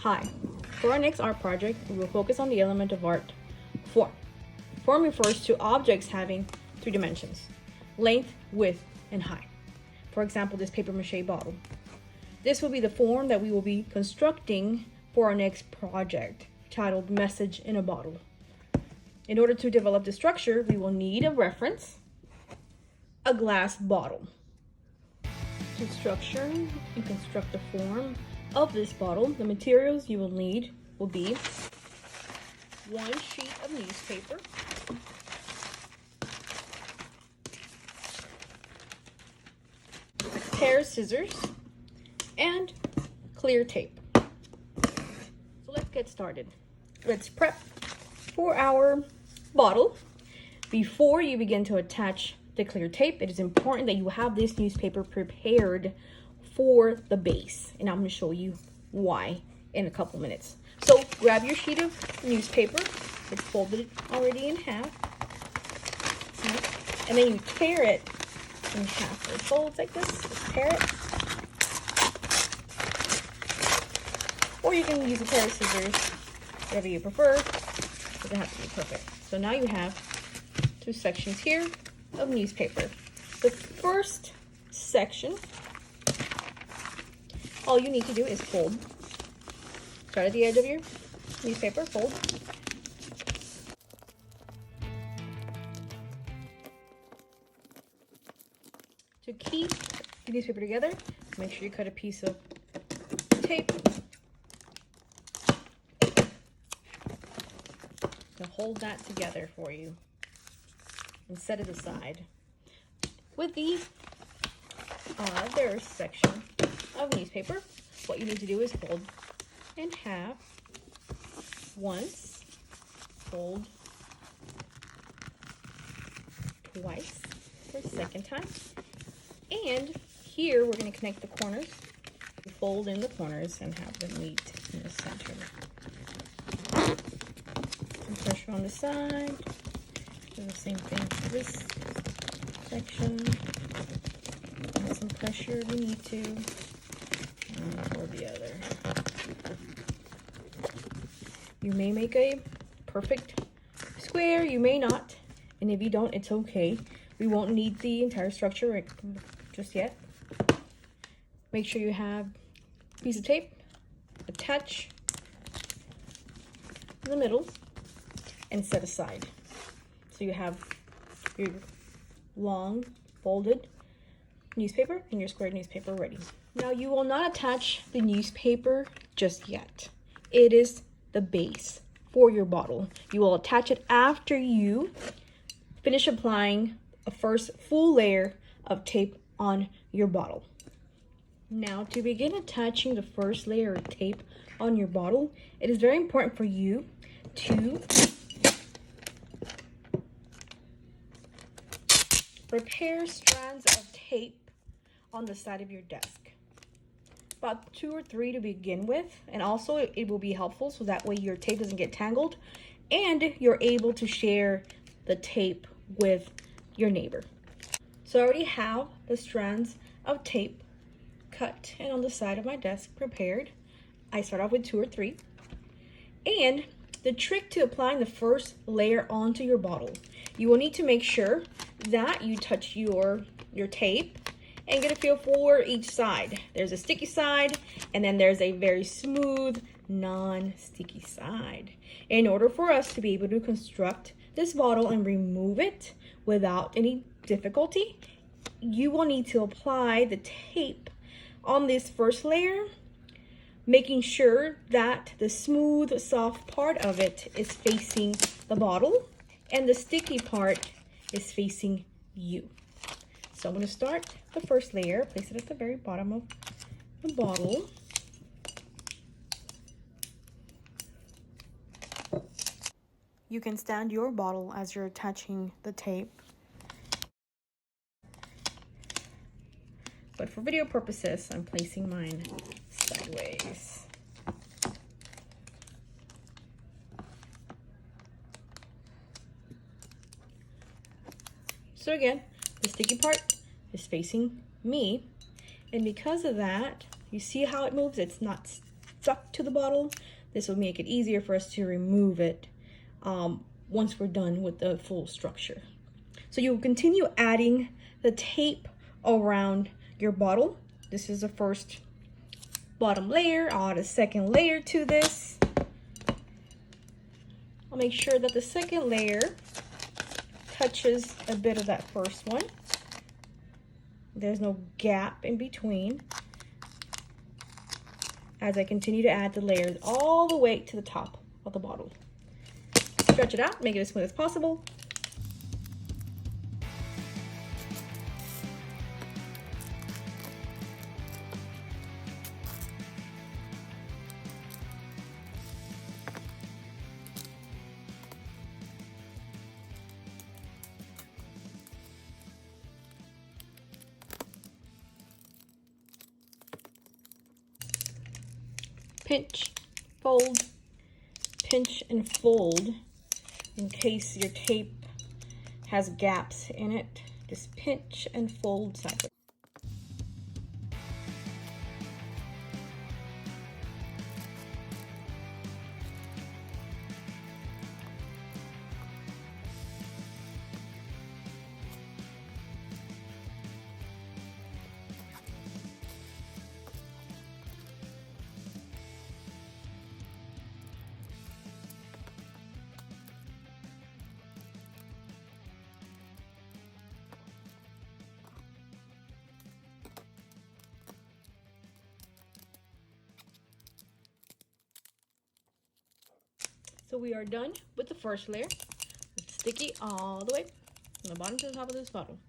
Hi. For our next art project, we will focus on the element of art, form. Form refers to objects having three dimensions: length, width, and height. For example, this paper mache bottle. This will be the form that we will be constructing for our next project, titled Message in a Bottle. In order to develop the structure, we will need a reference, a glass bottle. To structure and construct the form of this bottle, the materials you will need will be one sheet of newspaper, a pair of scissors, and clear tape. So let's get started. Let's prep for our bottle. Before you begin to attach the clear tape, it is important that you have this newspaper prepared for the base, and I'm going to show you why in a couple minutes. So grab your sheet of newspaper. It's folded already in half, and then you tear it in half. It folds like this. Just tear it, or you can use a pair of scissors, whatever you prefer. It doesn't have to be perfect. So now you have two sections here of newspaper. The first section, all you need to do is fold. Start at the edge of your newspaper, fold. To keep the newspaper together, make sure you cut a piece of tape to hold that together for you and set it aside. With the other section of newspaper, what you need to do is fold in half once, fold twice for a second time, and here we're going to connect the corners. Fold in the corners and have them meet in the center. Some pressure on the side. Do the same thing for this section. Add some pressure if you need to. And for the other. You may make a perfect square, you may not. And if you don't, it's okay. We won't need the entire structure just yet. Make sure you have a piece of tape, attach in the middle, and set aside. So you have your long folded newspaper and your squared newspaper ready. Now you will not attach the newspaper just yet. It is the base for your bottle. You will attach it after you finish applying a first full layer of tape on your bottle. Now to begin attaching the first layer of tape on your bottle, it is very important for you to prepare strands of tape on the side of your desk. About 2 or 3 to begin with, and also it will be helpful so that way your tape doesn't get tangled and you're able to share the tape with your neighbor. So I already have the strands of tape cut and on the side of my desk prepared. I start off with 2 or 3. And the trick to applying the first layer onto your bottle, you will need to make sure that you touch your tape and get a feel for each side. There's a sticky side, and then there's a very smooth, non-sticky side. In order for us to be able to construct this bottle and remove it without any difficulty, you will need to apply the tape on this first layer, making sure that the smooth, soft part of it is facing the bottle and the sticky part is facing you. So I'm going to start the first layer, place it at the very bottom of the bottle. You can stand your bottle as you're attaching the tape. But for video purposes, I'm placing mine sideways. So again, the sticky part is facing me, and because of that, you see how it moves? It's not stuck to the bottle. This will make it easier for us to remove it once we're done with the full structure. So you'll continue adding the tape around your bottle. This is the first bottom layer. I'll add a second layer to this. I'll make sure that the second layer touches a bit of that first one. There's no gap in between. As I continue to add the layers all the way to the top of the bottle. Stretch it out, make it as smooth as possible. Pinch, fold, pinch and fold in case your tape has gaps in it. Just pinch and fold sideways. So we are done with the first layer. It's sticky all the way from the bottom to the top of this bottle.